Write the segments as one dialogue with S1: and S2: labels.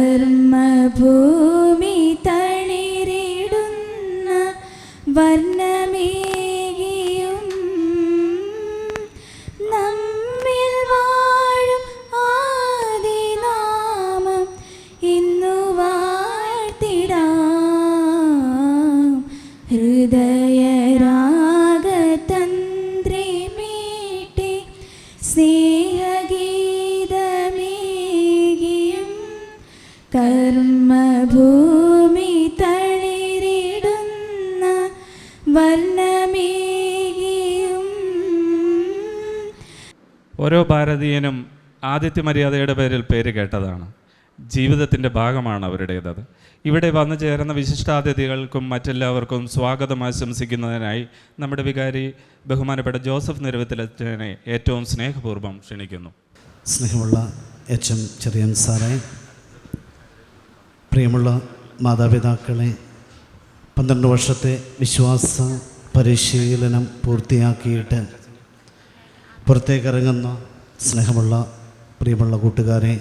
S1: കർമ്മഭൂമി തളിരിടുന്ന വർണ്ണമേകിയും നമ്മിൽ വാഴും ആദിനാമം ഇന്നു വാഴ്ത്തിടാം. ഹൃദയരാഗതന്ത്രി മീട്ടി സ്നേഹഗീതമേകിയും കർമ്മഭൂമി തളിരിടുന്ന വർണ്ണമേകിയും.
S2: ഓരോ ഭാരതീയനും ആതിഥ്യ മര്യാദയുടെ പേരിൽ പേര് കേട്ടതാണ്. ജീവിതത്തിൻ്റെ ഭാഗമാണ് അവരുടേതത്. ഇവിടെ വന്നു ചേർന്ന വിശിഷ്ടാതിഥികൾക്കും മറ്റെല്ലാവർക്കും സ്വാഗതം ആശംസിക്കുന്നതിനായി നമ്മുടെ വികാരി ബഹുമാനപ്പെട്ട ജോസഫ് നിരവത്തിലച്ഛനെ ഏറ്റവും സ്നേഹപൂർവ്വം ക്ഷണിക്കുന്നു.
S3: സ്നേഹമുള്ള എച്ച്.എം. ചെറിയൻ സാറേ, പ്രിയമുള്ള മാതാപിതാക്കളെ, 12 വർഷത്തെ വിശ്വാസ പരിശീലനം പൂർത്തിയാക്കിയിട്ട് പുറത്തേക്കിറങ്ങുന്ന സ്നേഹമുള്ള പ്രിയമുള്ള കൂട്ടുകാരെ,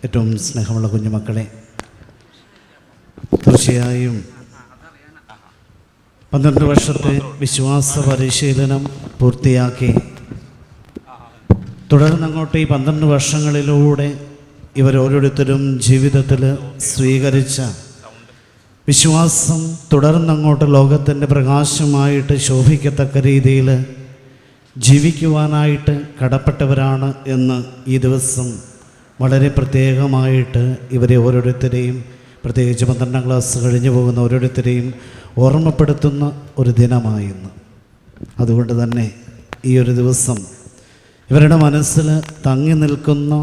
S3: ഏറ്റവും സ്നേഹമുള്ള കുഞ്ഞുമക്കളെ, തീർച്ചയായും 12 വർഷത്തെ വിശ്വാസ പരിശീലനം പൂർത്തിയാക്കി തുടർന്നങ്ങോട്ട് ഈ 12 വർഷങ്ങളിലൂടെ ഇവരോരോരുത്തരും ജീവിതത്തിൽ സ്വീകരിച്ച വിശ്വാസം തുടർന്നങ്ങോട്ട് ലോകത്തിൻ്റെ പ്രകാശമായിട്ട് ശോഭിക്കത്തക്ക രീതിയിൽ ജീവിക്കുവാനായിട്ട് കടപ്പെട്ടവരാണ് എന്ന് ഈ ദിവസം വളരെ പ്രത്യേകമായിട്ട് ഇവരെ ഓരോരുത്തരെയും, പ്രത്യേകിച്ച് 12ാം ക്ലാസ് കഴിഞ്ഞു പോകുന്ന ഓരോരുത്തരെയും ഓർമ്മപ്പെടുത്തുന്ന ഒരു ദിനമായിന്ന്. അതുകൊണ്ട് തന്നെ ഈ ഒരു ദിവസം ഇവരുടെ മനസ്സിൽ തങ്ങി നിൽക്കുന്ന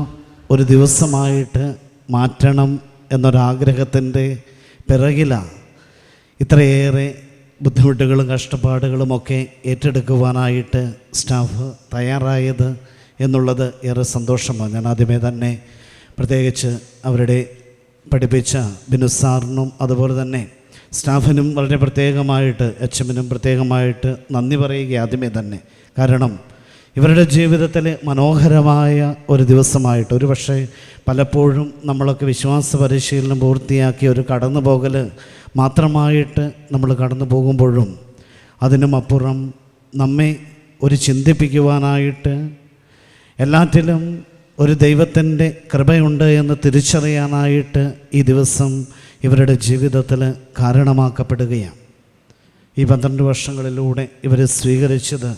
S3: ഒരു ദിവസമായിട്ട് മാറ്റണം എന്നൊരാഗ്രഹത്തിൻ്റെ പിറകിലാണ് ഇത്രയേറെ ബുദ്ധിമുട്ടുകളും കഷ്ടപ്പാടുകളുമൊക്കെ ഏറ്റെടുക്കുവാനായിട്ട് സ്റ്റാഫ് തയ്യാറായത് എന്നുള്ളത് ഏറെ സന്തോഷമാണ്. ഞാൻ ആദ്യമേ തന്നെ പ്രത്യേകിച്ച് അവരുടെ പഠിപ്പിച്ച ബിനു സാറിനും അതുപോലെ തന്നെ സ്റ്റാഫിനും വളരെ പ്രത്യേകമായിട്ട്, എച്ച്.എമ്മിനും പ്രത്യേകമായിട്ട് നന്ദി പറയുക ആദ്യമേ തന്നെ. കാരണം ഇവരുടെ ജീവിതത്തിലെ മനോഹരമായ ഒരു ദിവസമായിട്ട്, ഒരു പക്ഷേ പലപ്പോഴും നമ്മളൊക്കെ വിശ്വാസ പരിശീലനം പൂർത്തിയാക്കി ഒരു കടന്നുപോകൽ മാത്രമായിട്ട് നമ്മൾ കടന്നു പോകുമ്പോഴും അതിനുമപ്പുറം നമ്മെ ഒരു ചിന്തിപ്പിക്കുവാനായിട്ട്, എല്ലാറ്റിലും ഒരു ദൈവത്തിൻ്റെ കൃപയുണ്ട് എന്ന് തിരിച്ചറിയാനായിട്ട് ഈ ദിവസം ഇവരുടെ ജീവിതത്തിൽ കാരണമാക്കപ്പെടുകയാണ്. ഈ 12 വർഷങ്ങളിലൂടെ ഇവർ സ്വീകരിച്ചത്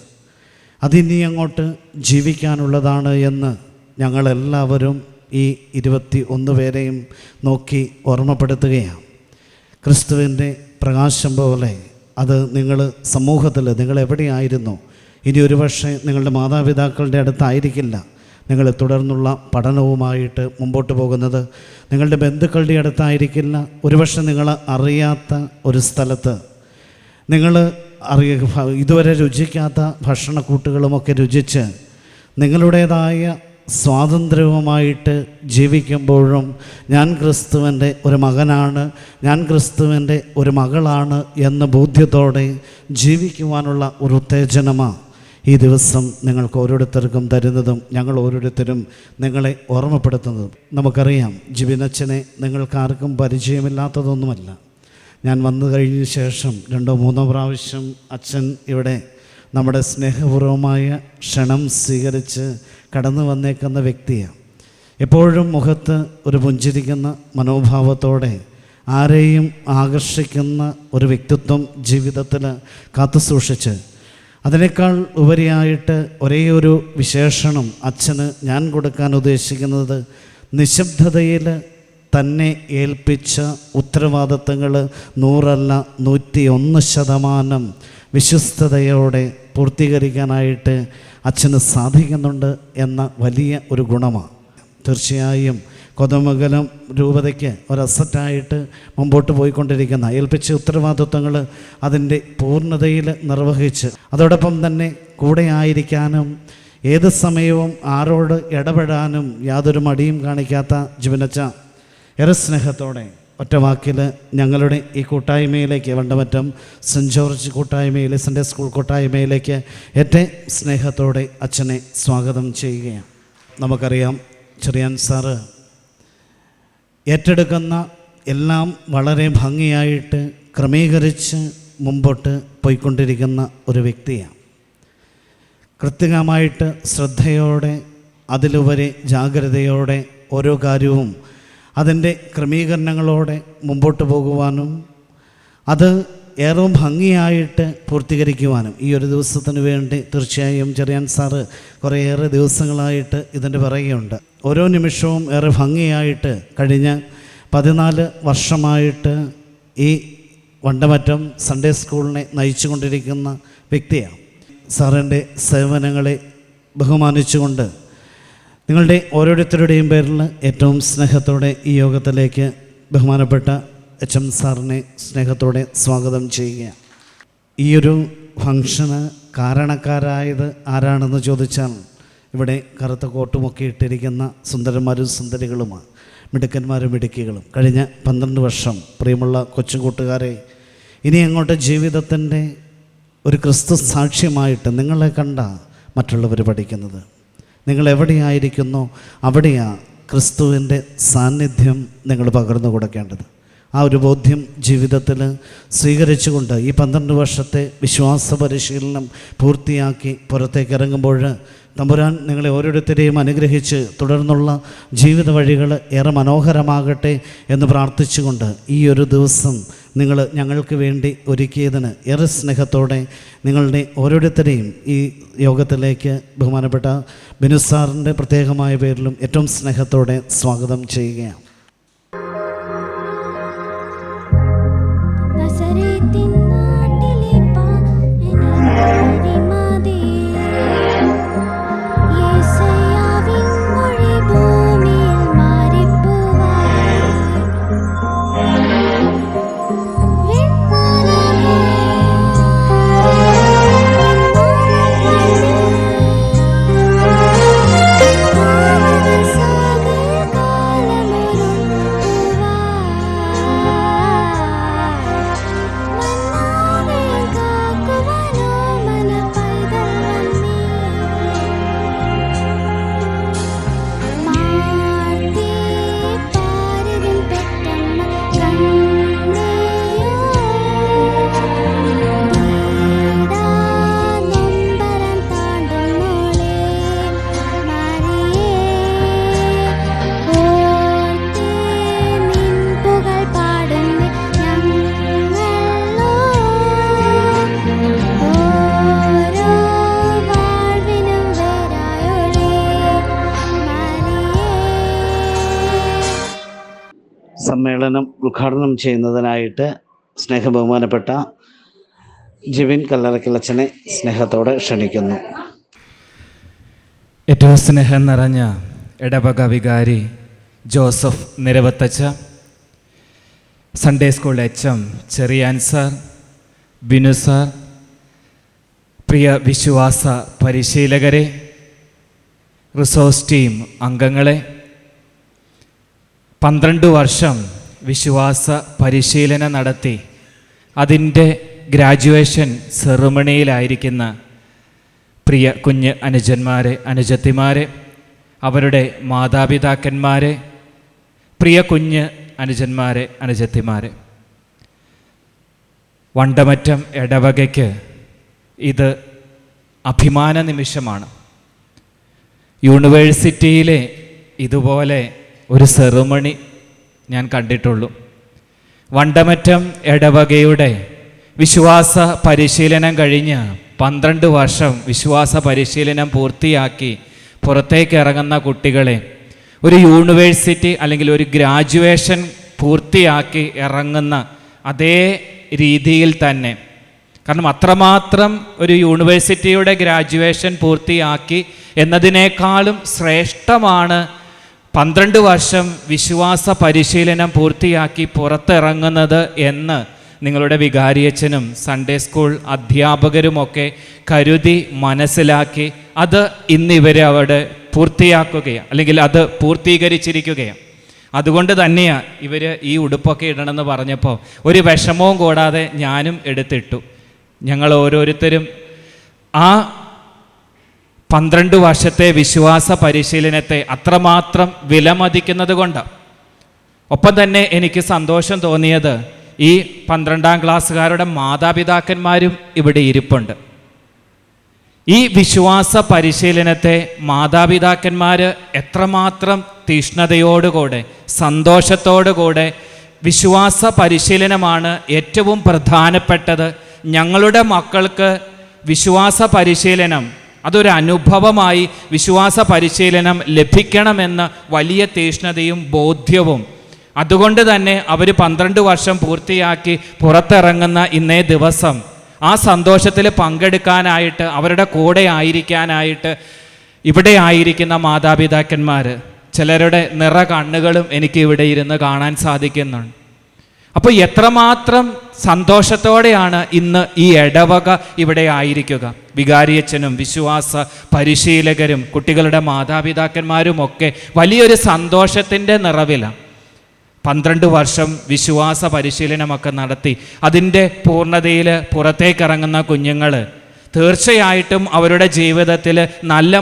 S3: അതിനി അങ്ങോട്ട് ജീവിക്കാനുള്ളതാണ് എന്ന് ഞങ്ങളെല്ലാവരും ഈ 21 പേരെയും നോക്കി ഓർമ്മപ്പെടുത്തുകയാണ്. ക്രിസ്തുവിൻ്റെ പ്രകാശം പോലെ അത് നിങ്ങൾ സമൂഹത്തിൽ, നിങ്ങൾ എവിടെയായിരുന്നു, ഇനി ഒരു പക്ഷേ നിങ്ങളുടെ മാതാപിതാക്കളുടെ അടുത്തായിരിക്കില്ല നിങ്ങൾ തുടർന്നുള്ള പഠനവുമായിട്ട് മുമ്പോട്ട് പോകുന്നത്, നിങ്ങളുടെ ബന്ധുക്കളുടെ അടുത്തായിരിക്കില്ല, ഒരുപക്ഷെ നിങ്ങൾ അറിയാത്ത ഒരു സ്ഥലത്ത്, നിങ്ങൾ ഇതുവരെ രുചിക്കാത്ത ഭക്ഷണക്കൂട്ടുകളുമൊക്കെ രുചിച്ച് നിങ്ങളുടേതായ സ്വാതന്ത്ര്യവുമായിട്ട് ജീവിക്കുമ്പോഴും ഞാൻ ക്രിസ്തുവിൻ്റെ ഒരു മകനാണ്, ഞാൻ ക്രിസ്തുവിൻ്റെ ഒരു മകളാണ് എന്ന ബോധ്യത്തോടെ ജീവിക്കുവാനുള്ള ഒരു ഉത്തേജനമാണ് ഈ ദിവസം നിങ്ങൾക്ക് ഓരോരുത്തർക്കും തരുന്നതും ഞങ്ങൾ ഓരോരുത്തരും നിങ്ങളെ ഓർമ്മപ്പെടുത്തുന്നതും. നമുക്കറിയാം, ജിബിനച്ഛനെ നിങ്ങൾക്കാർക്കും പരിചയമില്ലാത്തതൊന്നുമല്ല. ഞാൻ വന്നു കഴിഞ്ഞ ശേഷം 2-3 പ്രാവശ്യം അച്ഛൻ ഇവിടെ നമ്മുടെ സ്നേഹപൂർവമായ ക്ഷണം സ്വീകരിച്ച് കടന്നു വന്നേക്കുന്ന വ്യക്തിയാണ്. എപ്പോഴും മുഖത്ത് ഒരു പുഞ്ചിരിക്കുന്ന മനോഭാവത്തോടെ ആരെയും ആകർഷിക്കുന്ന ഒരു വ്യക്തിത്വം ജീവിതത്തിൽ കാത്തു സൂക്ഷിച്ച്, അതിനേക്കാൾ ഉപരിയായിട്ട് ഒരേ ഒരു വിശേഷണം അച്ഛന് ഞാൻ കൊടുക്കാൻ ഉദ്ദേശിക്കുന്നത്, നിശബ്ദതയിൽ തന്നെ ഏൽപ്പിച്ച ഉത്തരവാദിത്തങ്ങൾ 100 അല്ല 101% വിശ്വസ്തയോടെ പൂർത്തീകരിക്കാനായിട്ട് അച്ഛന് സാധിക്കുന്നുണ്ട് എന്ന വലിയ ഒരു ഗുണമാണ്. തീർച്ചയായും കൊതമംഗലം രൂപതയ്ക്ക് ഒരു അസറ്റായിട്ട് മുമ്പോട്ട് പോയിക്കൊണ്ടിരിക്കുന്ന ഏൽപ്പിച്ച ഉത്തരവാദിത്വങ്ങൾ അതിൻ്റെ പൂർണ്ണതയിൽ നിർവഹിച്ച്, അതോടൊപ്പം തന്നെ കൂടെ ആയിരിക്കാനും ഏത് സമയവും ആരോട് ഇടപെടാനും യാതൊരു മടിയും കാണിക്കാത്ത ജിബിനച്ച ഏറെ സ്നേഹത്തോടെ ഒറ്റ വാക്കിൽ ഞങ്ങളുടെ ഈ കൂട്ടായ്മയിലേക്ക്, വണ്ടമറ്റം സെൻറ്റ് ജോർജ് കൂട്ടായ്മയിലെ സൺഡേ സ്കൂൾ കൂട്ടായ്മയിലേക്ക് ഏറ്റവും സ്നേഹത്തോടെ അച്ഛനെ സ്വാഗതം ചെയ്യുകയാണ്. നമുക്കറിയാം, ചെറിയാൻ സാറ് ഏറ്റെടുക്കുന്ന എല്ലാം വളരെ ഭംഗിയായിട്ട് ക്രമീകരിച്ച് മുമ്പോട്ട് പോയിക്കൊണ്ടിരിക്കുന്ന ഒരു വ്യക്തിയാണ്. കൃത്യമായിട്ട് ശ്രദ്ധയോടെ, അതിലുപരി ജാഗ്രതയോടെ ഓരോ കാര്യവും അതിൻ്റെ ക്രമീകരണങ്ങളോടെ മുമ്പോട്ട് പോകുവാനും അത് ഏറെ ഭംഗിയായിട്ട് പൂർത്തീകരിക്കുവാനും ഈ ഒരു ദിവസത്തിന് വേണ്ടി തീർച്ചയായും ചെറിയാൻ സാറ് കുറേയേറെ ദിവസങ്ങളായിട്ട് ഇതിൻ്റെ പറയുകയുണ്ട്. ഓരോ നിമിഷവും ഏറെ ഭംഗിയായിട്ട് കഴിഞ്ഞ 14 വർഷമായിട്ട് ഈ വണ്ടമറ്റം സൺഡേ സ്കൂളിനെ നയിച്ചു കൊണ്ടിരിക്കുന്ന വ്യക്തിയാണ്. സാറിൻ്റെ സേവനങ്ങളെ ബഹുമാനിച്ചുകൊണ്ട് നിങ്ങളുടെ ഓരോരുത്തരുടെയും പേരിൽ ഏറ്റവും സ്നേഹത്തോടെ ഈ യോഗത്തിലേക്ക് ബഹുമാനപ്പെട്ട HM സാറിനെ സ്നേഹത്തോടെ സ്വാഗതം ചെയ്യുക. ഈയൊരു ഫംഗ്ഷന് കാരണക്കാരായത് ആരാണെന്ന് ചോദിച്ചാൽ ഇവിടെ കറുത്ത കോട്ടുമൊക്കെ ഇട്ടിരിക്കുന്ന സുന്ദരന്മാരും സുന്ദരികളുമാണ്, മിടുക്കന്മാരും മിടുക്കികളും. കഴിഞ്ഞ 12 വർഷം പ്രിയമുള്ള കൊച്ചുകൂട്ടുകാരെ, ഇനി അങ്ങോട്ട് ജീവിതത്തിൻ്റെ ഒരു ക്രിസ്തു സാക്ഷ്യമായിട്ട് നിങ്ങളെ കണ്ട മറ്റുള്ളവർ പഠിക്കുന്നത്. നിങ്ങൾ എവിടെയായിരിക്കുന്നോ അവിടെയാണ് ക്രിസ്തുവിൻ്റെ സാന്നിധ്യം നിങ്ങൾ പകർന്നു കൊടുക്കേണ്ടത്. ആ ഒരു ബോധ്യം ജീവിതത്തിൽ സ്വീകരിച്ചുകൊണ്ട് ഈ 12 വർഷത്തെ വിശ്വാസ പരിശീലനം പൂർത്തിയാക്കി പുറത്തേക്ക് ഇറങ്ങുമ്പോൾ തമ്പുരാൻ നിങ്ങളെ ഓരോരുത്തരെയും അനുഗ്രഹിച്ച് തുടർന്നുള്ള ജീവിത വഴികൾ ഏറെ മനോഹരമാകട്ടെ എന്ന് പ്രാർത്ഥിച്ചുകൊണ്ട് ഈ ഒരു ദിവസം നിങ്ങൾ ഞങ്ങൾക്ക് വേണ്ടി ഒരുക്കിയതിന് ഏറെ സ്നേഹത്തോടെ നിങ്ങളുടെ ഓരോരുത്തരെയും ഈ യോഗത്തിലേക്ക് ബഹുമാനപ്പെട്ട ബിനു സാറിൻ്റെ പ്രത്യേകമായ പേരിലും ഏറ്റവും സ്നേഹത്തോടെ സ്വാഗതം ചെയ്യുകയാണ്. സമ്മേളനം ഉദ്ഘാടനം ചെയ്യുന്നതിനായിട്ട് സ്നേഹബഹുമാനപ്പെട്ട ജിവിൻ കല്ലറക്കിലച്ചനെ സ്നേഹത്തോടെ ക്ഷണിക്കുന്നു.
S4: ഏറ്റവും സ്നേഹം നിറഞ്ഞ ഇടവക വികാരി ജോസഫ് നിരവത്തച്ച, Sunday school HM Cheriyan sir, Binu sir, പ്രിയ വിശ്വാസ പരിശീലകരെ, റിസോഴ്സ് ടീം അംഗങ്ങളെ, 12 വർഷം വിശ്വാസ പരിശീലനം നടത്തി അതിൻ്റെ ഗ്രാജുവേഷൻ സെറിമണിയിലായിരിക്കുന്ന പ്രിയ കുഞ്ഞ് അനുജന്മാരെ, അനുജത്തിമാരെ, അവരുടെ മാതാപിതാക്കന്മാരെ, പ്രിയ കുഞ്ഞ് അനുജന്മാരെ, അനുജത്തിമാരെ, വണ്ടമറ്റം ഇടവകയ്ക്ക് ഇത് അഭിമാന നിമിഷമാണ്. യൂണിവേഴ്സിറ്റിയിലെ ഇതുപോലെ ഒരു സെറിമണി ഞാൻ കണ്ടിട്ടുള്ളൂ. വണ്ടമറ്റം ഇടവകയുടെ വിശ്വാസ പരിശീലനം കഴിഞ്ഞ് 12 വർഷം വിശ്വാസ പരിശീലനം പൂർത്തിയാക്കി പുറത്തേക്ക് ഇറങ്ങുന്ന കുട്ടികളെ ഒരു യൂണിവേഴ്സിറ്റി അല്ലെങ്കിൽ ഒരു ഗ്രാജുവേഷൻ പൂർത്തിയാക്കി ഇറങ്ങുന്ന അതേ രീതിയിൽ തന്നെ, കാരണം അത്രമാത്രം ഒരു യൂണിവേഴ്സിറ്റിയുടെ ഗ്രാജുവേഷൻ പൂർത്തിയാക്കി എന്നതിനേക്കാളും ശ്രേഷ്ഠമാണ് 12 വർഷം വിശ്വാസ പരിശീലനം പൂർത്തിയാക്കി പുറത്തിറങ്ങുന്നത് എന്ന് നിങ്ങളുടെ വികാരിയച്ഛനും സൺഡേ സ്കൂൾ അധ്യാപകരുമൊക്കെ കരുതി മനസ്സിലാക്കി അത് ഇന്നിവരെ അവിടെ പൂർത്തിയാക്കുകയാണ്, അല്ലെങ്കിൽ അത് പൂർത്തീകരിച്ചിരിക്കുകയാണ്. അതുകൊണ്ട് തന്നെയാണ് ഇവർ ഈ ഉടുപ്പൊക്കെ ഇടണമെന്ന് പറഞ്ഞപ്പോൾ ഒരു വിഷമവും കൂടാതെ ഞാനും എടുത്തിട്ടു. ഞങ്ങൾ ഓരോരുത്തരും ആ 12 വർഷത്തെ വിശ്വാസ പരിശീലനത്തെ അത്രമാത്രം വിലമതിക്കുന്നത് കൊണ്ടാണ്. ഒപ്പം തന്നെ എനിക്ക് സന്തോഷം തോന്നിയത് ഈ 12ാം ക്ലാസ്സുകാരുടെ മാതാപിതാക്കന്മാരും ഇവിടെ ഇരിപ്പുണ്ട്. ഈ വിശ്വാസ പരിശീലനത്തെ മാതാപിതാക്കന്മാർ എത്രമാത്രം തീഷ്ണതയോടുകൂടെ സന്തോഷത്തോടുകൂടെ വിശ്വാസ പരിശീലനമാണ് ഏറ്റവും പ്രധാനപ്പെട്ടത്, ഞങ്ങളുടെ മക്കൾക്ക് വിശ്വാസ പരിശീലനം അതൊരു അനുഭവമായി വിശ്വാസ പരിശീലനം ലഭിക്കണമെന്ന് വലിയ തീഷ്ണതയും ബോധ്യവും, അതുകൊണ്ട് തന്നെ അവർ 12 വർഷം പൂർത്തിയാക്കി പുറത്തിറങ്ങുന്ന ഇന്നേ ദിവസം ആ സന്തോഷത്തിൽ പങ്കെടുക്കാനായിട്ട് അവരുടെ കൂടെ ആയിരിക്കാനായിട്ട് ഇവിടെ ആയിരിക്കുന്ന മാതാപിതാക്കന്മാർ, ചിലരുടെ നിറ കണ്ണുകളും എനിക്ക് ഇവിടെ ഇരുന്ന് കാണാൻ സാധിക്കുന്നുണ്ട്. അപ്പോൾ എത്രമാത്രം സന്തോഷത്തോടെയാണ് ഇന്ന് ഈ ഇടവക ഇവിടെ ആയിരിക്കുക. വികാരിയച്ഛനും വിശ്വാസ പരിശീലകരും കുട്ടികളുടെ മാതാപിതാക്കന്മാരുമൊക്കെ വലിയൊരു സന്തോഷത്തിൻ്റെ നിറവിലാണ്. 12 വർഷം വിശ്വാസ പരിശീലനമൊക്കെ നടത്തി അതിൻ്റെ പൂർണ്ണതയിൽ പുറത്തേക്കിറങ്ങുന്ന കുഞ്ഞുങ്ങൾ തീർച്ചയായിട്ടും അവരുടെ ജീവിതത്തിൽ നല്ല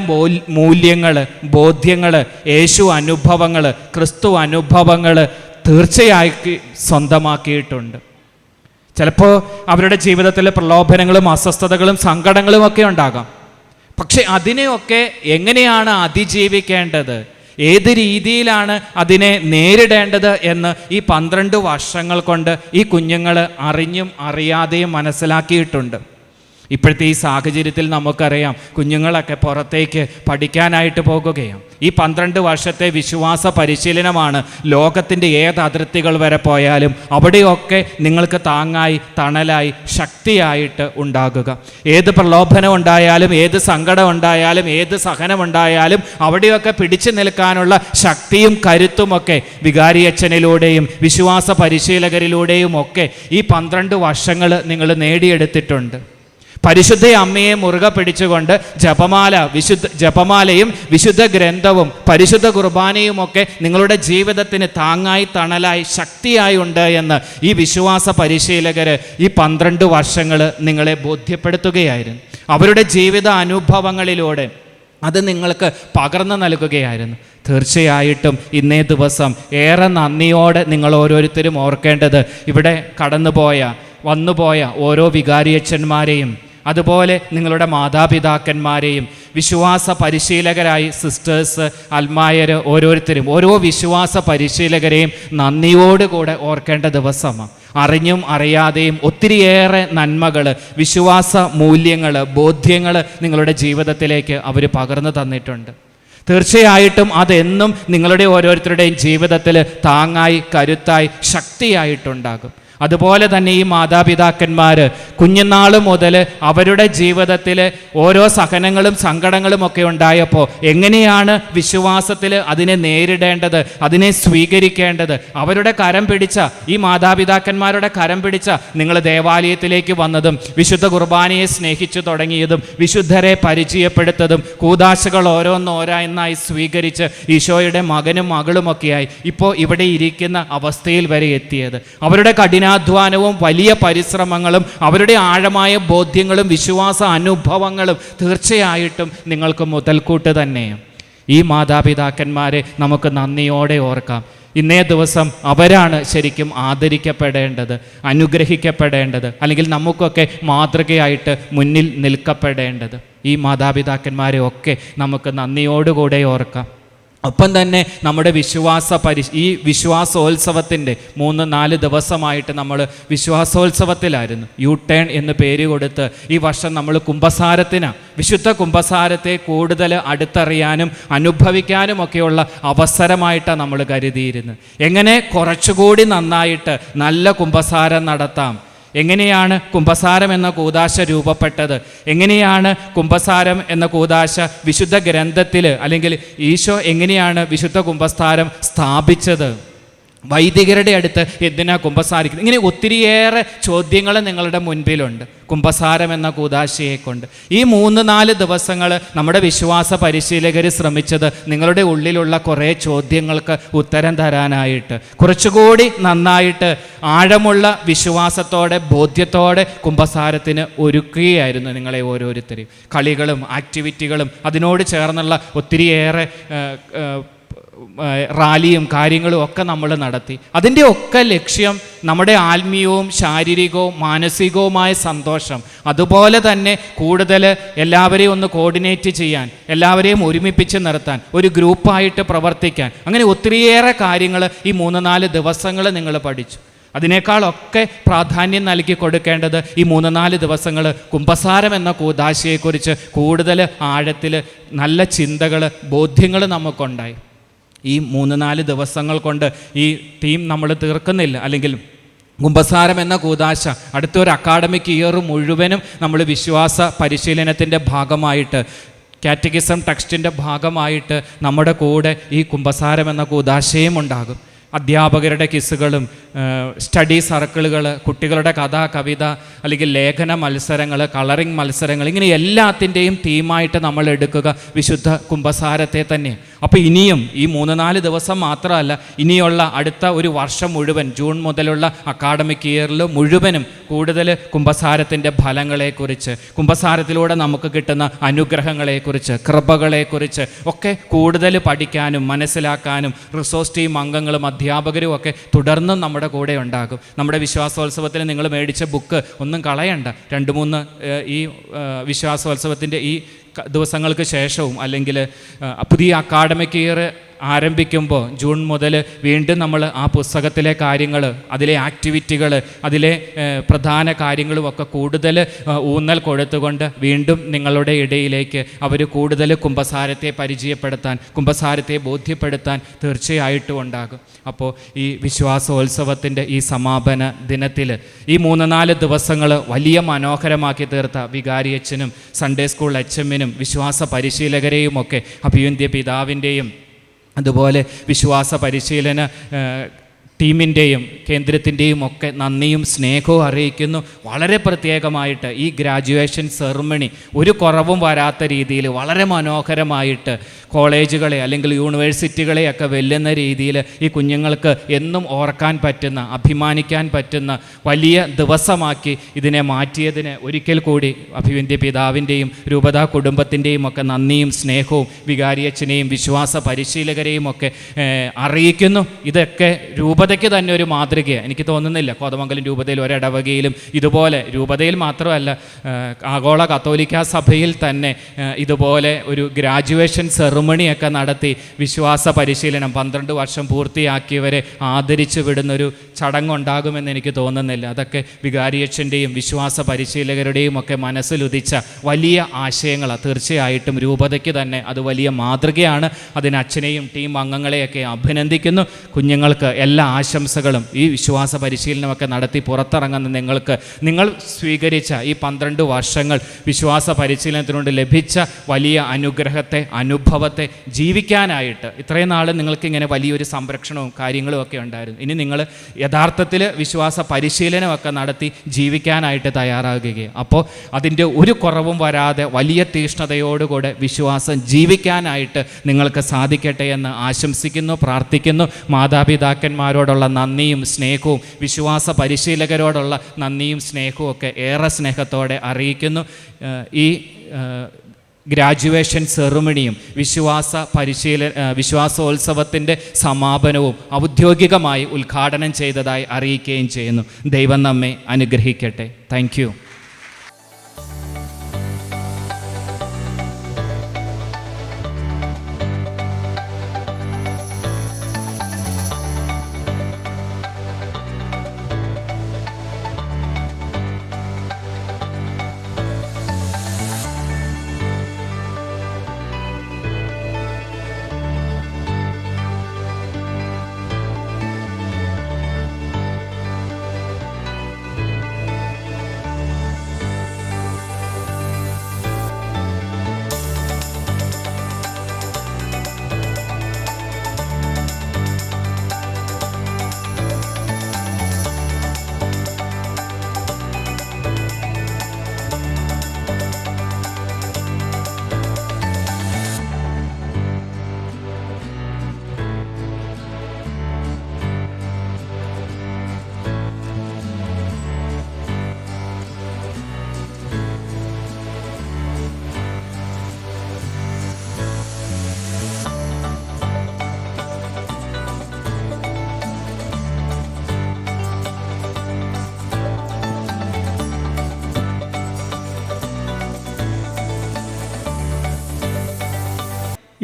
S4: മൂല്യങ്ങൾ, ബോധ്യങ്ങൾ, യേശു അനുഭവങ്ങൾ, ക്രിസ്തു അനുഭവങ്ങൾ തീർച്ചയായും സ്വന്തമാക്കിയിട്ടുണ്ട്. ചിലപ്പോൾ അവരുടെ ജീവിതത്തിൽ പ്രലോഭനങ്ങളും അസ്വസ്ഥതകളും സങ്കടങ്ങളും ഒക്കെ ഉണ്ടാകാം. പക്ഷെ അതിനെയൊക്കെ എങ്ങനെയാണ് അതിജീവിക്കേണ്ടത്, ഏത് രീതിയിലാണ് അതിനെ നേരിടേണ്ടത് എന്ന് ഈ 12 വർഷങ്ങൾ കൊണ്ട് ഈ കുഞ്ഞുങ്ങൾ അറിഞ്ഞും അറിയാതെയും മനസ്സിലാക്കിയിട്ടുണ്ട്. ഇപ്പോഴത്തെ ഈ സാഹചര്യത്തിൽ നമുക്കറിയാം, കുഞ്ഞുങ്ങളൊക്കെ പുറത്തേക്ക് പഠിക്കാനായിട്ട് പോകുകയാണ്. ഈ 12 വർഷത്തെ വിശ്വാസ പരിശീലനമാണ് ലോകത്തിൻ്റെ ഏത് അതിർത്തികൾ വരെ പോയാലും അവിടെയൊക്കെ നിങ്ങൾക്ക് താങ്ങായി, തണലായി, ശക്തിയായിട്ട് ഉണ്ടാകുക. ഏത് പ്രലോഭനം ഉണ്ടായാലും, ഏത് സങ്കടം ഉണ്ടായാലും, ഏത് സഹനമുണ്ടായാലും അവിടെയൊക്കെ പിടിച്ചു നിൽക്കാനുള്ള ശക്തിയും കരുത്തുമൊക്കെ വികാരിയച്ഛനിലൂടെയും വിശ്വാസ പരിശീലകരിലൂടെയും ഒക്കെ ഈ 12 വർഷങ്ങൾ നിങ്ങൾ നേടിയെടുത്തിട്ടുണ്ട്. പരിശുദ്ധ അമ്മയെ മുറുകെ പിടിച്ചുകൊണ്ട് ജപമാലയും വിശുദ്ധ ഗ്രന്ഥവും പരിശുദ്ധ കുർബാനയുമൊക്കെ നിങ്ങളുടെ താങ്ങായി, തണലായി, ശക്തിയായി ഉണ്ട് എന്ന് ഈ വിശ്വാസ പരിശീലകർ ഈ 12 വർഷങ്ങൾ നിങ്ങളെ ബോധ്യപ്പെടുത്തുകയായിരുന്നു. അവരുടെ ജീവിത അനുഭവങ്ങളിലൂടെ അത് നിങ്ങൾക്ക് പകർന്നു നൽകുകയായിരുന്നു. തീർച്ചയായിട്ടും ഇന്നേ ദിവസം ഏറെ നന്ദിയോടെ നിങ്ങൾ ഓരോരുത്തരും ഓർക്കേണ്ടത് ഇവിടെ വന്നുപോയ ഓരോ വികാരിയച്ഛന്മാരെയും അതുപോലെ നിങ്ങളുടെ മാതാപിതാക്കന്മാരെയും വിശ്വാസ പരിശീലകരായി സിസ്റ്റേഴ്സ്, അൽമായർ ഓരോരുത്തരും ഓരോ വിശ്വാസ പരിശീലകരെയും നന്ദിയോടുകൂടെ ഓർക്കേണ്ട ദിവസമാണ്. അറിഞ്ഞും അറിയാതെയും ഒത്തിരിയേറെ നന്മകൾ, വിശ്വാസ മൂല്യങ്ങൾ, ബോധ്യങ്ങൾ നിങ്ങളുടെ ജീവിതത്തിലേക്ക് അവർ പകർന്നു തന്നിട്ടുണ്ട്. തീർച്ചയായിട്ടും അതെന്നും നിങ്ങളുടെ ഓരോരുത്തരുടെയും ജീവിതത്തിൽ താങ്ങായി, കരുത്തായി, ശക്തിയായിട്ടുണ്ടാകും. അതുപോലെ തന്നെ ഈ മാതാപിതാക്കന്മാർ കുഞ്ഞുനാൾ മുതൽ അവരുടെ ജീവിതത്തിൽ ഓരോ സഹനങ്ങളും സങ്കടങ്ങളും ഒക്കെ ഉണ്ടായപ്പോൾ എങ്ങനെയാണ് വിശ്വാസത്തിൽ അതിനെ നേരിടേണ്ടത്, അതിനെ സ്വീകരിക്കേണ്ടത്, അവരുടെ കരം പിടിച്ച ഈ മാതാപിതാക്കന്മാരുടെ കരം പിടിച്ച നിങ്ങൾ ദേവാലയത്തിലേക്ക് വന്നതും വിശുദ്ധ കുർബാനയെ സ്നേഹിച്ചു തുടങ്ങിയതും വിശുദ്ധരെ പരിചയപ്പെടുത്തതും കൂദാശകൾ ഓരോന്നായി സ്വീകരിച്ച് ഈശോയുടെ മകനും മകളുമൊക്കെയായി ഇപ്പോൾ ഇവിടെ ഇരിക്കുന്ന അവസ്ഥയിൽ വരെ എത്തിയത്. അവരുടെ കഠിനാധ്വാനവും വലിയ പരിശ്രമങ്ങളും അവരുടെ ആഴമായ ബോധ്യങ്ങളും വിശ്വാസ അനുഭവങ്ങളും തീർച്ചയായിട്ടും നിങ്ങൾക്ക് മുതൽക്കൂട്ട് തന്നെയാണ്. ഈ മാതാപിതാക്കന്മാരെ നമുക്ക് നന്ദിയോടെ ഓർക്കാം. ഇന്നേ ദിവസം അവരാണ് ശരിക്കും ആദരിക്കപ്പെടേണ്ടത്, അനുഗ്രഹിക്കപ്പെടേണ്ടത്, അല്ലെങ്കിൽ നമുക്കൊക്കെ മാതൃകയായിട്ട് മുന്നിൽ നിൽക്കപ്പെടേണ്ടത്. ഈ മാതാപിതാക്കന്മാരെ ഒക്കെ നമുക്ക് നന്ദിയോടുകൂടെ ഓർക്കാം. ഒപ്പം തന്നെ നമ്മുടെ ഈ വിശ്വാസോത്സവത്തിൻ്റെ 3-4 ദിവസമായിട്ട് നമ്മൾ വിശ്വാസോത്സവത്തിലായിരുന്നു. യു-ടേൺ എന്ന് പേര് കൊടുത്ത് ഈ വർഷം നമ്മൾ വിശുദ്ധ കുംഭസാരത്തെ കൂടുതൽ അടുത്തറിയാനും അനുഭവിക്കാനും ഒക്കെയുള്ള അവസരമായിട്ടാണ് നമ്മൾ കരുതിയിരുന്നത്. എങ്ങനെ കുറച്ചുകൂടി നന്നായിട്ട് നല്ല കുംഭസാരം നടത്താം, എങ്ങനെയാണ് കുംഭസാരം എന്ന കൂദാശ രൂപപ്പെട്ടത്, എങ്ങനെയാണ് കുംഭസാരം എന്ന കൂദാശ വിശുദ്ധ ഗ്രന്ഥത്തിൽ അല്ലെങ്കിൽ ഈശോ എങ്ങനെയാണ് വിശുദ്ധ കുംഭസാരം സ്ഥാപിച്ചത്, വൈദികരുടെ അടുത്ത് എന്തിനാ കുംഭസാരിക്കുന്നത്, ഇങ്ങനെ ഒത്തിരിയേറെ ചോദ്യങ്ങൾ നിങ്ങളുടെ മുൻപിലുണ്ട് കുംഭസാരം എന്ന കൂദാശയെ കൊണ്ട്. ഈ 3-4 ദിവസങ്ങൾ നമ്മുടെ വിശ്വാസ പരിശീലകർ ശ്രമിച്ചത് നിങ്ങളുടെ ഉള്ളിലുള്ള കുറേ ചോദ്യങ്ങൾക്ക് ഉത്തരം തരാനായിട്ട്, കുറച്ചുകൂടി നന്നായിട്ട് ആഴമുള്ള വിശ്വാസത്തോടെ ബോധ്യത്തോടെ കുംഭസാരത്തിന് ഒരുക്കുകയായിരുന്നു നിങ്ങളെ ഓരോരുത്തരെയും. കളികളും ആക്ടിവിറ്റികളും അതിനോട് ചേർന്നുള്ള ഒത്തിരിയേറെ റാലിയും കാര്യങ്ങളും ഒക്കെ നമ്മൾ നടത്തി. അതിൻ്റെ ഒക്കെ ലക്ഷ്യം നമ്മുടെ ആത്മീയവും ശാരീരികവും മാനസികവുമായ സന്തോഷം, അതുപോലെ തന്നെ കൂടുതൽ എല്ലാവരെയും ഒന്ന് കോർഡിനേറ്റ് ചെയ്യാൻ, എല്ലാവരെയും ഒരുമിപ്പിച്ച് നിർത്താൻ, ഒരു ഗ്രൂപ്പായിട്ട് പ്രവർത്തിക്കാൻ, അങ്ങനെ ഒത്തിരിയേറെ കാര്യങ്ങൾ ഈ 3-4 ദിവസങ്ങൾ നിങ്ങൾ പഠിച്ചു. അതിനേക്കാളൊക്കെ പ്രാധാന്യം നൽകി കൊടുക്കേണ്ടത് ഈ 3-4 ദിവസങ്ങൾ കുമ്പസാരം എന്ന കൂദാശയെക്കുറിച്ച് കൂടുതൽ ആഴത്തിൽ നല്ല ചിന്തകൾ, ബോധ്യങ്ങൾ നമുക്കുണ്ടായി. ഈ 3-4 ദിവസങ്ങൾ കൊണ്ട് ഈ ടീം നമ്മൾ തീർക്കുന്നില്ല. അല്ലെങ്കിൽ കുമ്പസാരം എന്ന കൂദാശ അടുത്തൊരു അക്കാഡമിക് ഇയർ മുഴുവനും നമ്മൾ വിശ്വാസ പരിശീലനത്തിൻ്റെ ഭാഗമായിട്ട്, കാറ്റഗിസം ടെക്സ്റ്റിൻ്റെ ഭാഗമായിട്ട് നമ്മുടെ കൂടെ ഈ കുമ്പസാരം എന്ന കൂദാശയും ഉണ്ടാകും. അധ്യാപകരുടെ ക്വിസുകളും സ്റ്റഡി സർക്കിളുകൾ, കുട്ടികളുടെ കഥ, കവിത, അല്ലെങ്കിൽ ലേഖന മത്സരങ്ങൾ, കളറിംഗ് മത്സരങ്ങൾ, ഇങ്ങനെ എല്ലാത്തിൻ്റെയും തീമായിട്ട് നമ്മൾ എടുക്കുക വിശുദ്ധ കുമ്പസാരത്തെ തന്നെ. അപ്പോൾ ഇനിയും ഈ 3-4 ദിവസം മാത്രമല്ല, ഇനിയുള്ള അടുത്ത ഒരു വർഷം മുഴുവൻ, ജൂൺ മുതലുള്ള അക്കാഡമിക് ഇയറിൽ മുഴുവനും കൂടുതൽ കുമ്പസാരത്തിൻ്റെ ഫലങ്ങളെക്കുറിച്ച്, കുമ്പസാരത്തിലൂടെ നമുക്ക് കിട്ടുന്ന അനുഗ്രഹങ്ങളെക്കുറിച്ച്, കൃപകളെക്കുറിച്ച് ഒക്കെ കൂടുതൽ പഠിക്കാനും മനസ്സിലാക്കാനും റിസോഴ്സ് ടീം അംഗങ്ങളും അധ്യാപകരും ഒക്കെ തുടർന്നും നമ്മുടെ കൂടെ ഉണ്ടാകും. നമ്മുടെ വിശ്വാസോത്സവത്തിന് നിങ്ങൾ മേടിച്ച ബുക്ക് ഒന്നും കളയണ്ട. 2-3 ഈ വിശ്വാസോത്സവത്തിൻ്റെ ഈ ദിവസങ്ങൾക്ക് ശേഷവും, അല്ലെങ്കിൽ പുതിയ അക്കാഡമിക് ഇയർ ആരംഭിക്കുമ്പോൾ ജൂൺ മുതൽ വീണ്ടും നമ്മൾ ആ പുസ്തകത്തിലെ കാര്യങ്ങൾ, അതിലെ ആക്ടിവിറ്റികൾ, അതിലെ പ്രധാന കാര്യങ്ങളുമൊക്കെ കൂടുതൽ ഊന്നൽ കൊടുത്തുകൊണ്ട് വീണ്ടും നിങ്ങളുടെ ഇടയിലേക്ക് അവർ കൂടുതൽ കുമ്പസാരത്തെ പരിചയപ്പെടുത്താൻ, കുമ്പസാരത്തെ ബോധ്യപ്പെടുത്താൻ തീർച്ചയായിട്ടും ഉണ്ടാകും. അപ്പോൾ ഈ വിശ്വാസോത്സവത്തിൻ്റെ ഈ സമാപന ദിനത്തിൽ ഈ 3-4 ദിവസങ്ങൾ വലിയ മനോഹരമാക്കി തീർത്ത വികാരി അച്ഛനും സൺഡേ സ്കൂൾ അച്ഛമ്മനും വിശ്വാസ പരിശീലകരെയുമൊക്കെ അഭിവന്ദ്യ പിതാവിൻ്റെയും അതുപോലെ വിശ്വാസ പരിശീലന ടീമിൻ്റെയും കേന്ദ്രത്തിൻ്റെയും ഒക്കെ നന്ദിയും സ്നേഹവും അറിയിക്കുന്നു. വളരെ പ്രത്യേകമായിട്ട് ഈ ഗ്രാജുവേഷൻ സെറിമണി ഒരു കുറവും വരാത്ത രീതിയിൽ വളരെ മനോഹരമായിട്ട് കോളേജുകളെ അല്ലെങ്കിൽ യൂണിവേഴ്സിറ്റികളെയൊക്കെ വെല്ലുന്ന രീതിയിൽ ഈ കുഞ്ഞുങ്ങൾക്ക് എന്നും ഓർക്കാൻ പറ്റുന്ന, അഭിമാനിക്കാൻ പറ്റുന്ന വലിയ ദിവസമാക്കി ഇതിനെ മാറ്റിയതിന് ഒരിക്കൽ കൂടി അഭിവന്ദ്യ പിതാവിൻ്റെയും രൂപതാ കുടുംബത്തിൻ്റെയും ഒക്കെ നന്ദിയും സ്നേഹവും വികാരിയച്ഛനെയും വിശ്വാസ പരിശീലകരെയും ഒക്കെ അറിയിക്കുന്നു. ഇതൊക്കെ രൂപതയ്ക്ക് തന്നെ ഒരു മാതൃകയാണ്. എനിക്ക് തോന്നുന്നില്ല കോതമംഗലം രൂപതയിൽ ഒരിടവകയിലും ഇതുപോലെ, രൂപതയിൽ മാത്രമല്ല ആഗോള കത്തോലിക്ക സഭയിൽ തന്നെ ഇതുപോലെ ഒരു ഗ്രാജുവേഷൻ സെറിമണിയൊക്കെ നടത്തി വിശ്വാസ പരിശീലനം 12 വർഷം പൂർത്തിയാക്കിയവരെ ആദരിച്ചു വിടുന്നൊരു ചടങ്ങുണ്ടാകുമെന്ന് എനിക്ക് തോന്നുന്നില്ല. അതൊക്കെ വികാരിയച്ഛൻ്റെയും വിശ്വാസ പരിശീലകരുടെയും ഒക്കെ മനസ്സിലുദിച്ച വലിയ ആശയങ്ങളാണ്. തീർച്ചയായിട്ടും രൂപതയ്ക്ക് തന്നെ അത് വലിയ മാതൃകയാണ്. അതിന് അച്ഛനെയും ടീം അംഗങ്ങളെയൊക്കെ അഭിനന്ദിക്കുന്നു. കുഞ്ഞുങ്ങൾക്ക് എല്ലാ ആശംസകളും. ഈ വിശ്വാസ പരിശീലനമൊക്കെ നടത്തി പുറത്തിറങ്ങുന്ന നിങ്ങൾക്ക്, നിങ്ങൾ സ്വീകരിച്ച ഈ 12 വർഷങ്ങൾ വിശ്വാസ പരിശീലനത്തിനുകൊണ്ട് ലഭിച്ച വലിയ അനുഗ്രഹത്തെ, അനുഭവത്തെ ജീവിക്കാനായിട്ട് ഇത്രയും നാൾ നിങ്ങൾക്ക് ഇങ്ങനെ വലിയൊരു സംരക്ഷണവും കാര്യങ്ങളും ഒക്കെ ഉണ്ടായിരുന്നു. ഇനി നിങ്ങൾ യഥാർത്ഥത്തിൽ വിശ്വാസ പരിശീലനമൊക്കെ നടത്തി ജീവിക്കാനായിട്ട് തയ്യാറാകുകയാണ്. അപ്പോൾ അതിൻ്റെ ഒരു കുറവും വരാതെ വലിയ തീഷ്ണതയോടുകൂടെ വിശ്വാസം ജീവിക്കാനായിട്ട് നിങ്ങൾക്ക് സാധിക്കട്ടെ എന്ന് ആശംസിക്കുന്നു, പ്രാർത്ഥിക്കുന്നു. മാതാപിതാക്കന്മാരോടുള്ള നന്ദിയും സ്നേഹവും വിശ്വാസ പരിശീലകരോടുള്ള നന്ദിയും സ്നേഹവും ഒക്കെ ഏറെ സ്നേഹത്തോടെ അറിയിക്കുന്നു. ഈ ഗ്രാജുവേഷൻ സെറിമണിയും വിശ്വാസോത്സവത്തിൻ്റെ സമാപനവും ഔദ്യോഗികമായി ഉദ്ഘാടനം ചെയ്തതായി അറിയിക്കുകയും ചെയ്യുന്നു. ദൈവം നമ്മെ അനുഗ്രഹിക്കട്ടെ. Thank you.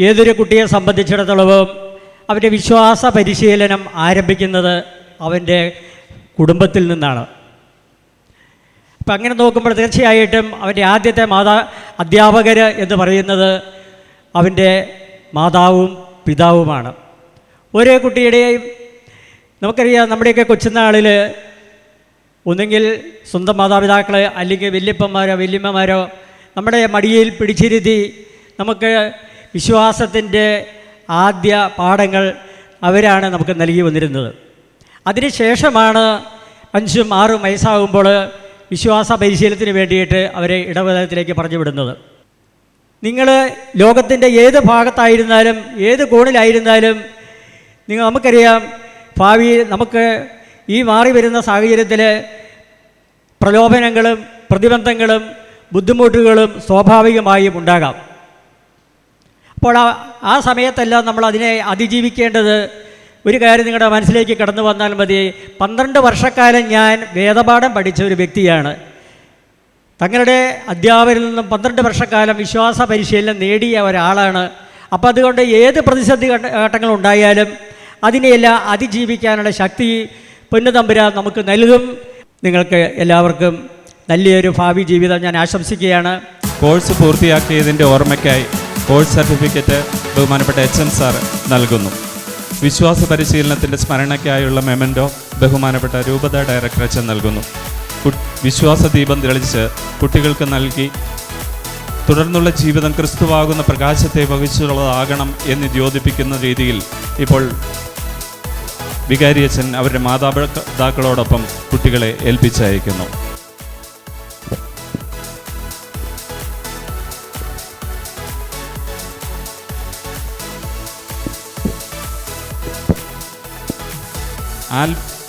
S5: ഏതൊരു കുട്ടിയെ സംബന്ധിച്ചിടത്തോളവും അവൻ്റെ വിശ്വാസ പരിശീലനം ആരംഭിക്കുന്നത് അവൻ്റെ കുടുംബത്തിൽ നിന്നാണ്. അപ്പം അങ്ങനെ നോക്കുമ്പോൾ തീർച്ചയായിട്ടും അവൻ്റെ ആദ്യത്തെ അധ്യാപകർ എന്ന് പറയുന്നത് അവൻ്റെ മാതാവും പിതാവുമാണ്. ഓരോ കുട്ടിയുടെയും നമുക്കറിയാം, നമ്മുടെയൊക്കെ കൊച്ചുനാളിൽ ഒന്നുകിൽ സ്വന്തം മാതാപിതാക്കൾ അല്ലെങ്കിൽ വല്യപ്പന്മാരോ വല്യമ്മമാരോ നമ്മുടെ മടിയിൽ പിടിച്ചിരുത്തി നമുക്ക് വിശ്വാസത്തിൻ്റെ ആദ്യ പാഠങ്ങൾ അവരാണ് നമുക്ക് നൽകി വന്നിരുന്നത്. അതിനുശേഷമാണ് 5ഉം 6ഉം വയസ്സാകുമ്പോൾ വിശ്വാസ പരിശീലനത്തിന് വേണ്ടിയിട്ട് അവരെ ഇടവകത്തിലേക്ക് പറഞ്ഞു വിടുന്നത്. നിങ്ങൾ ലോകത്തിൻ്റെ ഏത് ഭാഗത്തായിരുന്നാലും ഏത് കോണിലായിരുന്നാലും നമുക്കറിയാം, ഭാവി നമുക്ക് ഈ മാറി വരുന്ന സാഹചര്യത്തിൽ പ്രലോഭനങ്ങളും പ്രതിബന്ധങ്ങളും ബുദ്ധിമുട്ടുകളും സ്വാഭാവികമായും ഉണ്ടാകാം. അപ്പോൾ ആ സമയത്തെല്ലാം നമ്മൾ അതിനെ അതിജീവിക്കേണ്ടത് ഒരു കാര്യം നിങ്ങളുടെ മനസ്സിലേക്ക് കടന്നു വന്നാൽ മതി. 12 വർഷക്കാലം ഞാൻ വേദപാഠം പഠിച്ച ഒരു വ്യക്തിയാണ്. തങ്ങളുടെ അധ്യാപകരിൽ നിന്നും 12 വർഷക്കാലം വിശ്വാസ പരിശീലനം നേടിയ ഒരാളാണ്. അപ്പോൾ അതുകൊണ്ട് ഏത് പ്രതിസന്ധി ഘട്ടങ്ങളുണ്ടായാലും അതിനെയെല്ലാം അതിജീവിക്കാനുള്ള ശക്തി പൊന്നുതമ്പുരാൻ നമുക്ക് നൽകും. നിങ്ങൾക്ക് എല്ലാവർക്കും നല്ലൊരു ഭാവി ജീവിതം ഞാൻ ആശംസിക്കുകയാണ്.
S2: കോഴ്സ് പൂർത്തിയാക്കിയതിൻ്റെ ഓർമ്മയ്ക്കായി കോഴ്സ് സർട്ടിഫിക്കറ്റ് ബഹുമാനപ്പെട്ട HM സാർ നൽകുന്നു. വിശ്വാസ പരിശീലനത്തിൻ്റെ സ്മരണയ്ക്കായുള്ള മെമൻറ്റോ ബഹുമാനപ്പെട്ട രൂപത ഡയറക്ടർ അച്ഛൻ നൽകുന്നു. വിശ്വാസ ദീപം തെളിച്ച് കുട്ടികൾക്ക് നൽകി തുടർന്നുള്ള ജീവിതം ക്രിസ്തുവാകുന്ന പ്രകാശത്തെ വഹിച്ചുള്ളതാകണം എന്ന് ദ്യോതിപ്പിക്കുന്ന രീതിയിൽ ഇപ്പോൾ വികാരി അച്ഛൻ അവരുടെ മാതാപിതാക്കളോടൊപ്പം കുട്ടികളെ ഏൽപ്പിച്ചയക്കുന്നു.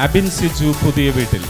S2: അബിൻ സിജു പുതിയ വീട്ടിൽ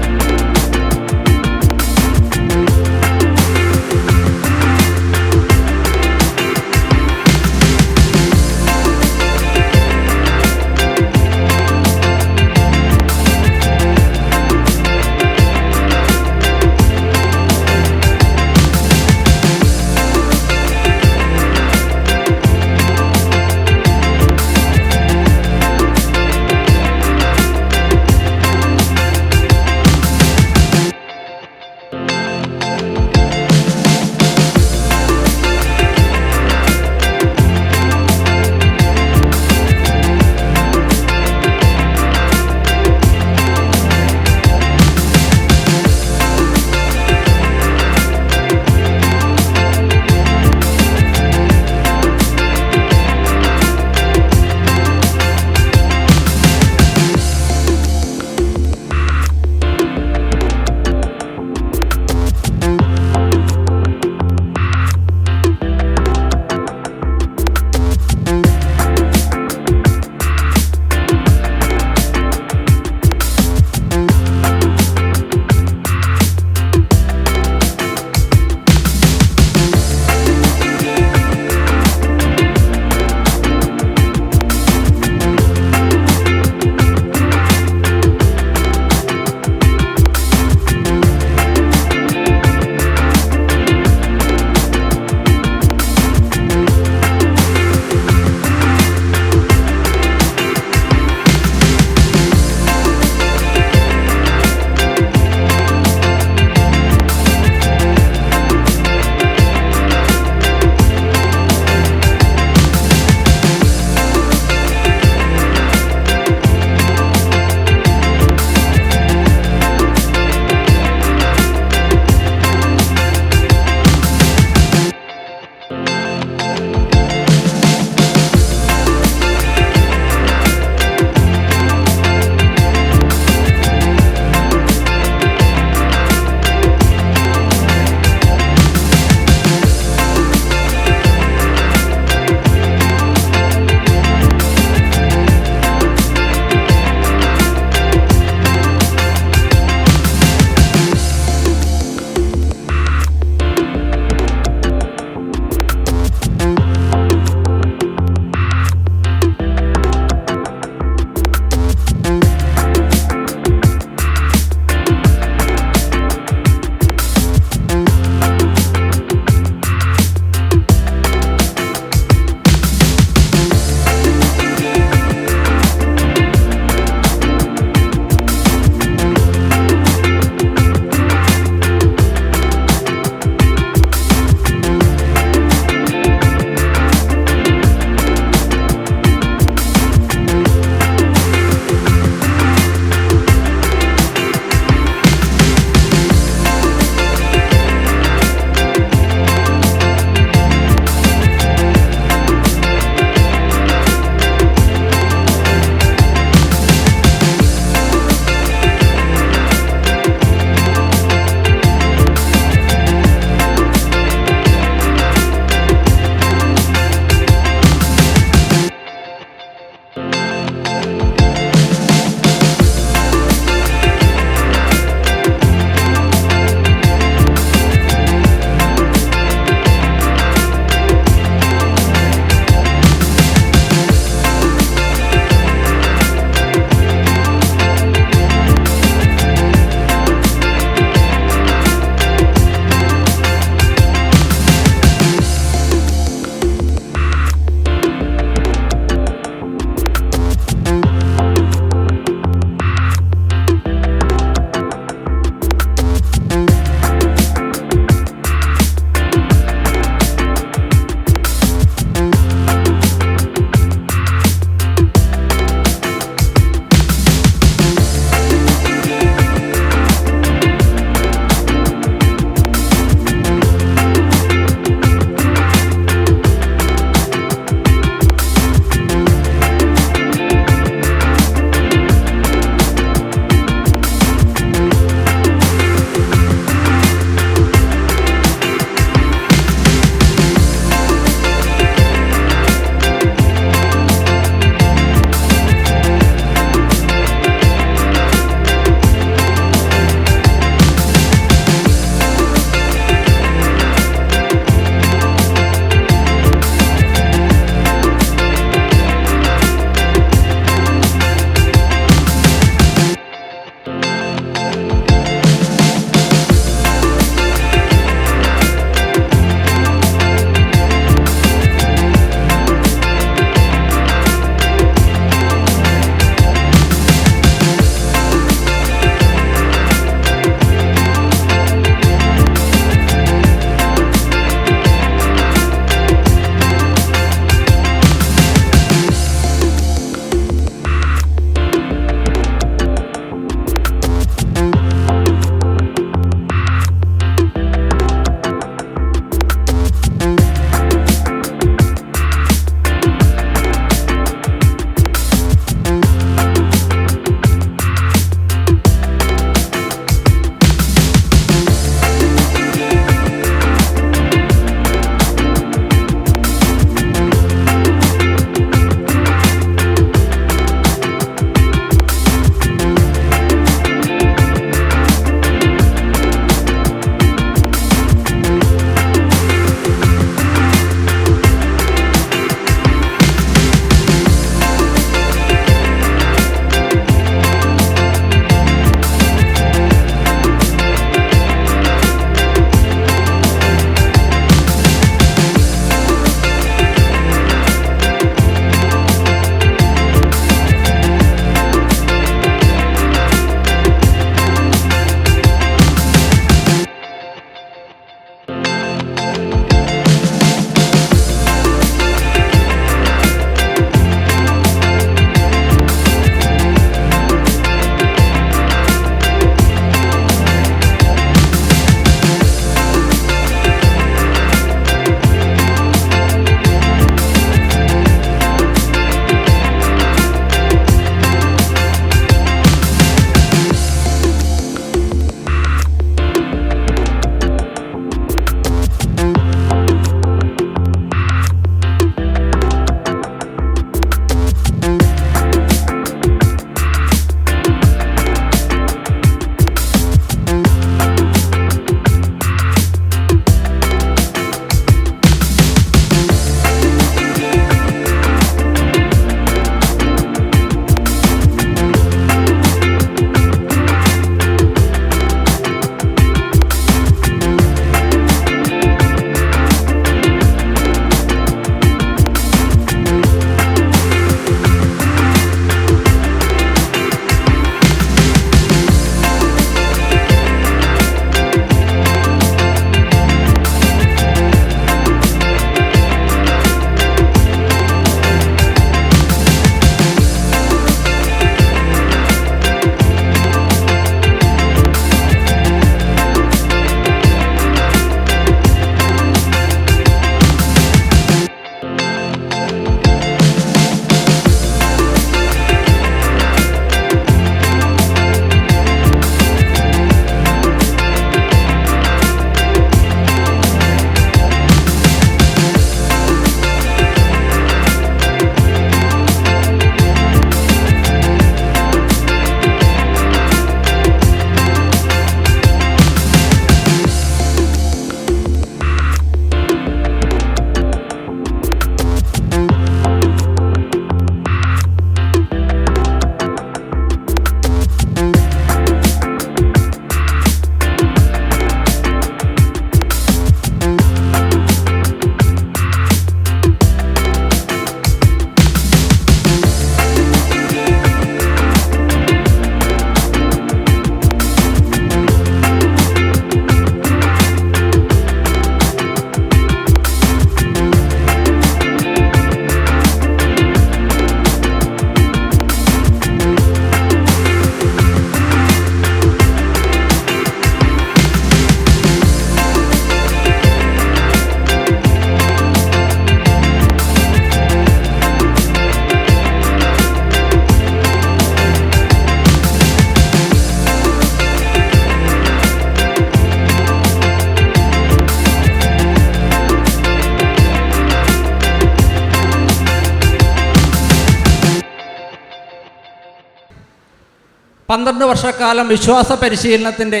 S6: 12 വർഷക്കാലം വിശ്വാസ പരിശീലനത്തിൻ്റെ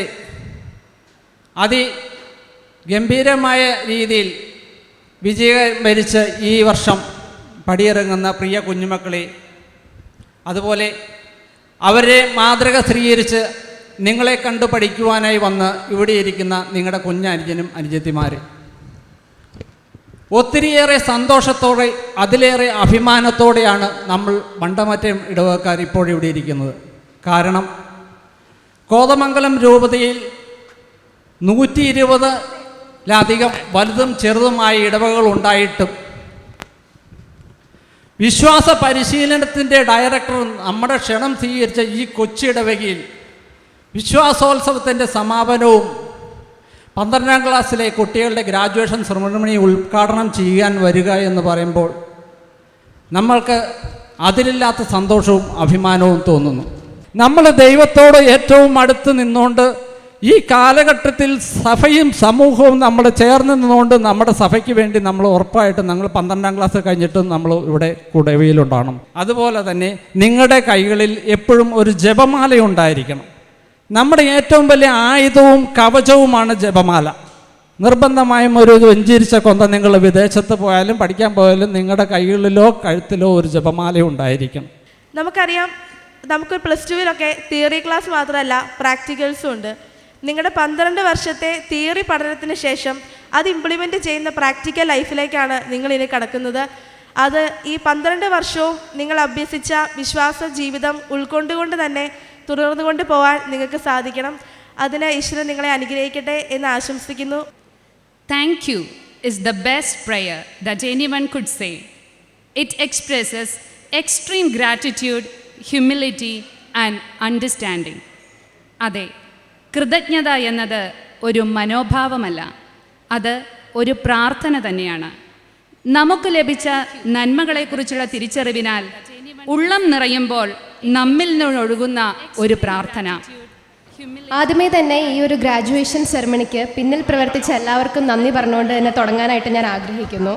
S6: അതിഗംഭീരമായ രീതിയിൽ വിജയം വരിച്ച് ഈ വർഷം പടിയിറങ്ങുന്ന പ്രിയ കുഞ്ഞുമക്കളെ, അതുപോലെ അവരെ മാതൃക സ്ഥിരീകരിച്ച് നിങ്ങളെ കണ്ടു പഠിക്കുവാനായി വന്ന് ഇവിടെ ഇരിക്കുന്ന നിങ്ങളുടെ കുഞ്ഞനുജനും അനുജത്തിമാർ, ഒത്തിരിയേറെ സന്തോഷത്തോടെ അതിലേറെ അഭിമാനത്തോടെയാണ് നമ്മൾ വണ്ടമറ്റം ഇടവകക്കാർ ഇപ്പോൾ ഇവിടെ ഇരിക്കുന്നത്. കാരണം കോതമംഗലം രൂപതയിൽ 120-ലധികം വലുതും ചെറുതുമായ ഇടവകൾ ഉണ്ടായിട്ടും വിശ്വാസ പരിശീലനത്തിൻ്റെ ഡയറക്ടർ നമ്മുടെ ക്ഷണം സ്വീകരിച്ച ഈ കൊച്ചിടവകയിൽ വിശ്വാസോത്സവത്തിൻ്റെ സമാപനവും 12ാം ക്ലാസ്സിലെ കുട്ടികളുടെ ഗ്രാജുവേഷൻ സെറമണി ഉദ്ഘാടനം ചെയ്യാൻ വരിക എന്ന് പറയുമ്പോൾ നമ്മൾക്ക് അതിലില്ലാത്ത സന്തോഷവും അഭിമാനവും തോന്നുന്നു. നമ്മൾ ദൈവത്തോട് ഏറ്റവും അടുത്ത് നിന്നുകൊണ്ട് ഈ കാലഘട്ടത്തിൽ സഭയും സമൂഹവും നമ്മൾ ചേർന്ന് നിന്നുകൊണ്ട് നമ്മുടെ സഭയ്ക്ക് വേണ്ടി നമ്മൾ ഉറപ്പായിട്ടും ഞങ്ങൾ 12ാം ക്ലാസ് കഴിഞ്ഞിട്ടും നമ്മൾ ഇവിടെ കൂടവയിലുണ്ടാകണം. അതുപോലെ തന്നെ നിങ്ങളുടെ കൈകളിൽ എപ്പോഴും ഒരു ജപമാല ഉണ്ടായിരിക്കണം. നമ്മുടെ ഏറ്റവും വലിയ ആയുധവും കവചവുമാണ് ജപമാല. നിർബന്ധമായും ഒരു വെഞ്ചിരിച്ച കൊന്ത നിങ്ങൾ വിദേശത്ത് പോയാലും പഠിക്കാൻ പോയാലും നിങ്ങളുടെ കൈകളിലോ കഴുത്തിലോ ഒരു ജപമാല ഉണ്ടായിരിക്കണം.
S7: നമുക്കറിയാം, നമുക്ക് +2-ലൊക്കെ തിയറി ക്ലാസ് മാത്രമല്ല പ്രാക്ടിക്കൽസും ഉണ്ട്. നിങ്ങളുടെ 12 വർഷത്തെ തിയറി പഠനത്തിന് ശേഷം അത് ഇംപ്ലിമെൻ്റ് ചെയ്യുന്ന പ്രാക്ടിക്കൽ ലൈഫിലേക്കാണ് നിങ്ങളിനി കടക്കുന്നത്. അത് ഈ 12 വർഷവും നിങ്ങൾ അഭ്യസിച്ച വിശ്വാസ ജീവിതം ഉൾക്കൊണ്ടുകൊണ്ട് തന്നെ തുടർന്നുകൊണ്ട് പോകാൻ നിങ്ങൾക്ക് സാധിക്കണം. അതിന് ഈശ്വരൻ നിങ്ങളെ അനുഗ്രഹിക്കട്ടെ എന്ന് ആശംസിക്കുന്നു.
S8: Thank you is the best prayer that anyone could say. It expresses extreme gratitude, humility and understanding. അതെ, കൃതജ്ഞത എന്നത് ഒരു മനോഭാവമല്ല, അത് ഒരു പ്രാർത്ഥന തന്നെയാണ്. നമുക്ക് ലഭിച്ച നന്മകളെക്കുറിച്ചുള്ള തിരിച്ചറിവിനാൽ ഉള്ളം നിറയുമ്പോൾ നമ്മിൽ നിന്നൊഴുകുന്ന ഒരു പ്രാർത്ഥന.
S9: ആദ്യമേ തന്നെ ഈ ഒരു ഗ്രാജുവേഷൻ സെറമണിക്ക് പിന്നിൽ പ്രവർത്തിച്ച എല്ലാവർക്കും നന്ദി പറഞ്ഞുകൊണ്ട് തന്നെ തുടങ്ങാനായിട്ട് ഞാൻ ആഗ്രഹിക്കുന്നു.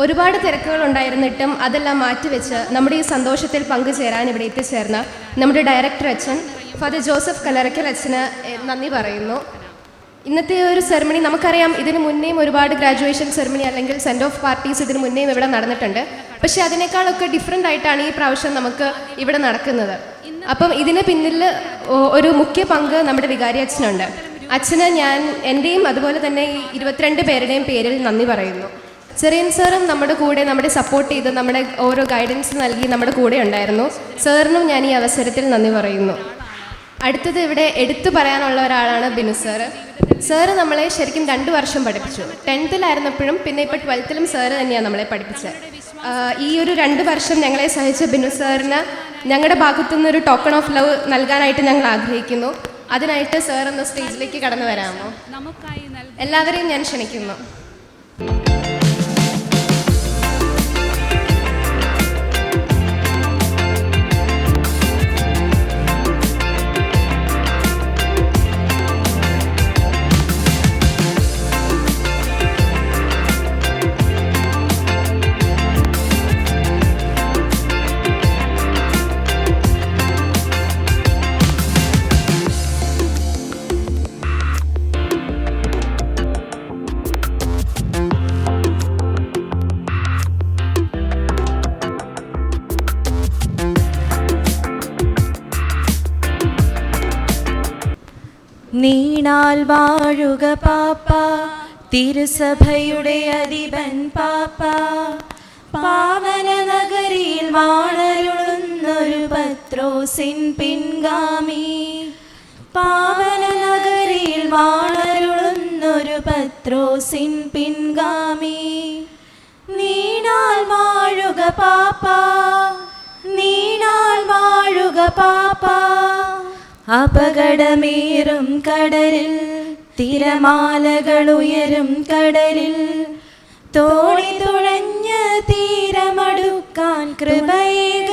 S9: ഒരുപാട് തിരക്കുകൾ ഉണ്ടായിരുന്നിട്ടും അതെല്ലാം മാറ്റിവെച്ച് നമ്മുടെ ഈ സന്തോഷത്തിൽ പങ്കുചേരാൻ ഇവിടെ എത്തിച്ചേർന്ന നമ്മുടെ ഡയറക്ടർ അച്ഛൻ ഫാദർ ജോസഫ് കല്ലറയ്ക്കൽ അച്ഛന് നന്ദി പറയുന്നു. ഇന്നത്തെ ഒരു സെറമണി നമുക്കറിയാം, ഇതിന് മുന്നേയും ഒരുപാട് ഗ്രാജുവേഷൻ സെറമണി അല്ലെങ്കിൽ സെൻഡ് ഓഫ് പാർട്ടീസ് ഇതിന് മുന്നേയും ഇവിടെ നടന്നിട്ടുണ്ട്. പക്ഷേ അതിനേക്കാളൊക്കെ ഡിഫറെൻ്റ് ആയിട്ടാണ് ഈ പ്രാവശ്യം നമുക്ക് ഇവിടെ നടക്കുന്നത്. അപ്പം ഇതിന് പിന്നിൽ ഒരു മുഖ്യ പങ്ക് നമ്മുടെ വികാരി അച്ഛനുണ്ട്. അച്ഛന് ഞാൻ എൻ്റെയും അതുപോലെ തന്നെ ഈ 22 പേരുടെയും പേരിൽ നന്ദി പറയുന്നു. ചെറിയൻ സാറും നമ്മുടെ കൂടെ നമ്മളെ സപ്പോർട്ട് ചെയ്ത് നമ്മുടെ ഓരോ ഗൈഡൻസ് നൽകി നമ്മുടെ കൂടെ ഉണ്ടായിരുന്നു. സാറിനും ഞാൻ ഈ അവസരത്തിൽ നന്ദി പറയുന്നു. അടുത്തത് ഇവിടെ എടുത്തു പറയാനുള്ള ഒരാളാണ് ബിനു സാറ്. സാറ് നമ്മളെ ശരിക്കും 2 വർഷം പഠിപ്പിച്ചു. 10th-ലായിരുന്നപ്പോഴും പിന്നെ ഇപ്പോൾ 12th-ലും സാറ് തന്നെയാണ് നമ്മളെ പഠിപ്പിച്ചത്. ഈ ഒരു 2 വർഷം ഞങ്ങളെ സഹിച്ച ബിനു സാറിന് ഞങ്ങളുടെ ഭാഗത്തുനിന്നൊരു ടോക്കൺ ഓഫ് ലവ് നൽകാനായിട്ട് ഞങ്ങൾ ആഗ്രഹിക്കുന്നു. അതിനായിട്ട് സാർ ഒന്ന് സ്റ്റേജിലേക്ക് കടന്നു വരാമോ? എല്ലാവരെയും ഞാൻ ക്ഷണിക്കുന്നു.
S1: നീണാൽ വാഴുക പാപ്പ, തിരുസഭയുടെ അധിപൻ പാപ്പ, പാവന നഗരിയിൽ വാണരുളുന്നൊരു പത്രോസിൻ പിൻഗാമി, പാവന നഗരിയിൽ വാണരുളുന്നൊരു പത്രോസിൻ പിൻഗാമി. നീണാൽ വാഴുക പാപ്പ, നീണാൽ വാഴുക പാപ്പ, അപകടമേറും കടലിൽ തിരമാലകൾ ഉയരും കടലിൽ, തോണി തുഴഞ്ഞ് തീരമടുക്കാൻ കൃപയേക